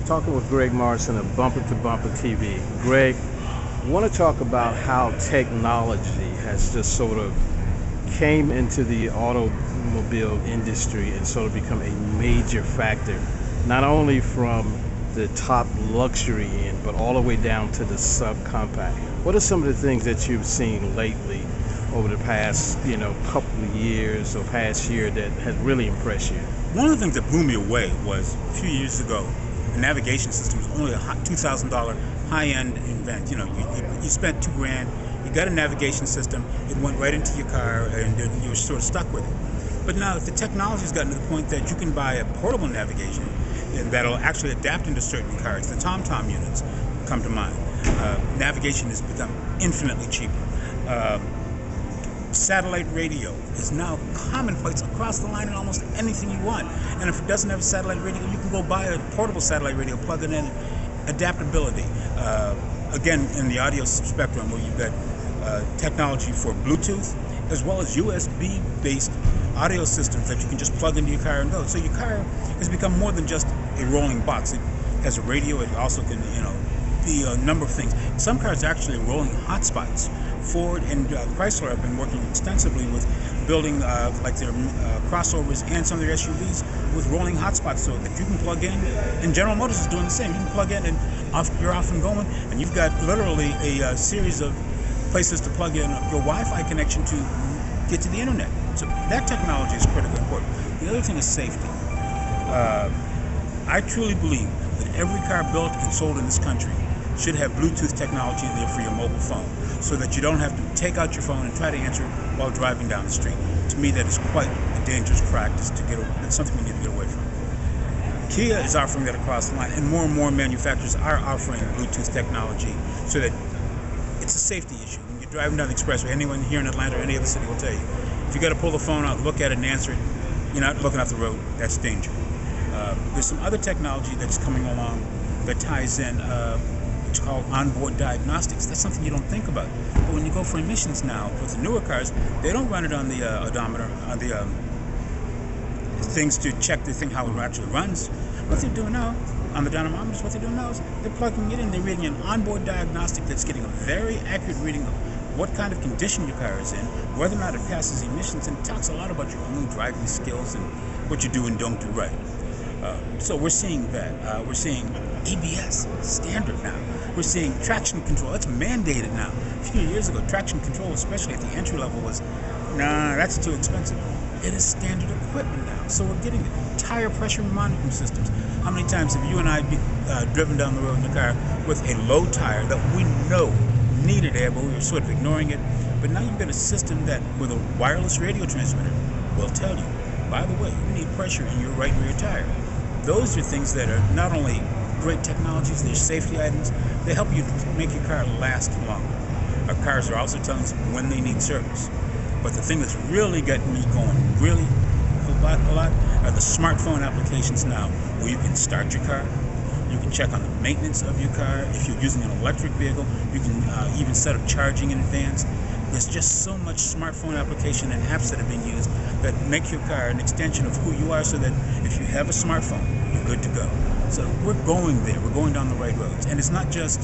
talking with Greg Morrison of Bumper to Bumper TV. Greg, I want to talk about how technology has just sort of came into the automobile industry and sort of become a major factor, not only from the top luxury end, but all the way down to the subcompact. What are some of the things that you've seen lately over the past, couple of years or past year that has really impressed you? One of the things that blew me away was a few years ago, the navigation system was only a $2,000 high-end invent. You spent $2,000, you got a navigation system, it went right into your car, and you were sort of stuck with it. But now the technology's gotten to the point that you can buy a portable navigation and that'll actually adapt into certain cars. The TomTom units come to mind. Navigation has become infinitely cheaper. Satellite radio is now commonplace across the line in almost anything you want. And if it doesn't have a satellite radio, you can go buy a portable satellite radio, plug it in. Adaptability. Again, in the audio spectrum, where you've got technology for Bluetooth, as well as USB-based audio systems that you can just plug into your car and go. So your car has become more than just a rolling box. It has a radio. It also can, be a number of things. Some cars are actually rolling hotspots. Ford and Chrysler have been working extensively with building like their crossovers and some of their SUVs with rolling hotspots so that you can plug in. And General Motors is doing the same. You can plug in and you're off and going, and you've got literally a series of places to plug in your Wi-Fi connection to get to the internet. So that technology is critically important. The other thing is safety. I truly believe that every car built and sold in this country should have Bluetooth technology in there for your mobile phone, so that you don't have to take out your phone and try to answer it while driving down the street. To me, that is quite a dangerous practice it's something we need to get away from. Kia is offering that across the line, and more manufacturers are offering Bluetooth technology so that it's a safety issue. When you're driving down the expressway, anyone here in Atlanta or any other city will tell you, if you got to pull the phone out, look at it and answer it, you're not looking off the road, that's danger. There's some other technology that's coming along that ties in. It's called onboard diagnostics. That's something you don't think about. But when you go for emissions now, with the newer cars, they don't run it on the odometer, on the things to check the thing how it actually runs. What they're doing now, on the dynamometers, what they're doing now is they're plugging it in. They're reading an onboard diagnostic that's getting a very accurate reading of what kind of condition your car is in, whether or not it passes emissions, and it talks a lot about your own driving skills and what you do and don't do right. So we're seeing that. We're seeing ABS standard now. We're seeing traction control. That's mandated now. A few years ago, traction control, especially at the entry level, was, nah, that's too expensive. It is standard equipment now. So we're getting it. Tire pressure monitoring systems. How many times have you and I driven down the road in a car with a low tire that we know needed air, but we were sort of ignoring it? But now you've got a system that, with a wireless radio transmitter, will tell you, by the way, you need pressure in your right rear tire. Those are things that are not only great technologies, they're safety items. They help you make your car last longer. Our cars are also telling us when they need service. But the thing that's really getting me going really a lot are the smartphone applications now, where you can start your car, you can check on the maintenance of your car. If you're using an electric vehicle, you can even set up charging in advance. There's just so much smartphone application and apps that are being used that make your car an extension of who you are, so that if you have a smartphone, you're good to go. So we're going there. We're going down the right roads. And it's not just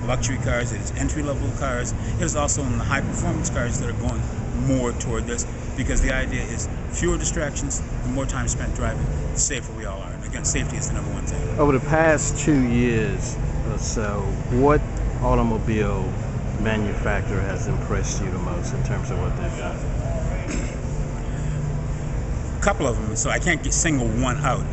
luxury cars. It is entry-level cars. It is also in the high-performance cars that are going more toward this, because the idea is fewer distractions, the more time spent driving, the safer we all are. And again, safety is the number one thing. Over the past 2 years or so, what automobile manufacturer has impressed you the most in terms of what they've done? A couple of them, so I can't single one out.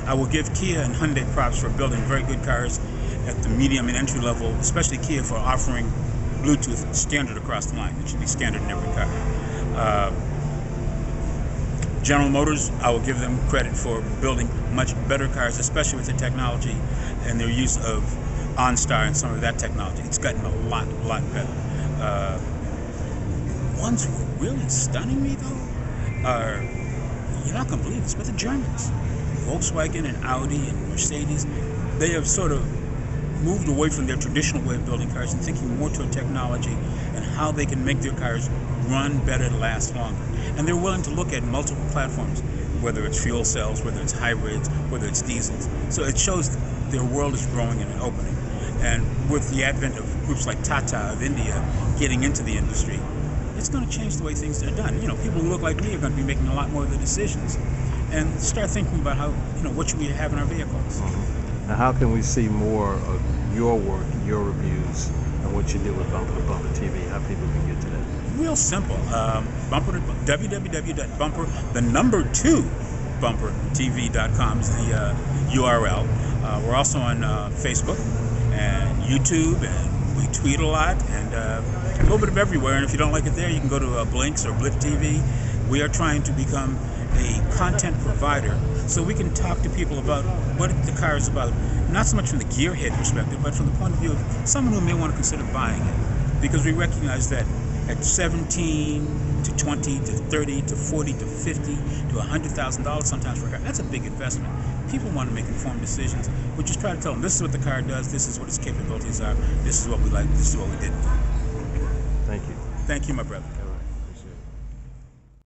I will give Kia and Hyundai props for building very good cars at the medium and entry level, especially Kia for offering Bluetooth standard across the line. It should be standard in every car. General Motors, I will give them credit for building much better cars, especially with the technology and their use of OnStar and some of that technology. It's gotten a lot better. Ones who are really stunning me, though, are, you're not going to believe this, but the Germans. Volkswagen and Audi and Mercedes, they have sort of moved away from their traditional way of building cars and thinking more toward technology and how they can make their cars run better and last longer. And they're willing to look at multiple platforms, whether it's fuel cells, whether it's hybrids, whether it's diesels. So it shows their world is growing and opening. And with the advent of groups like Tata of India getting into the industry, it's going to change the way things are done. People who look like me are going to be making a lot more of the decisions, and start thinking about how, what should we have in our vehicles. Now, how can we see more of your work, your reviews, and what you do with Bumper to Bumper TV? How people can get to that? Real simple. www.bumpertv.com is the URL. We're also on Facebook and YouTube, and we tweet a lot, and a little bit of everywhere. And if you don't like it there, you can go to Blinks or Blip TV. We are trying to become a content provider so we can talk to people about what the car is about, not so much from the gearhead perspective, but from the point of view of someone who may want to consider buying it. Because we recognize that at $17 to $20 to $30 to $40 to $50 to $100,000 sometimes for a car, that's a big investment. People want to make informed decisions. We just try to tell them, this is what the car does, this is what its capabilities are, this is what we like, this is what we didn't. Thank you. Thank you, my brother.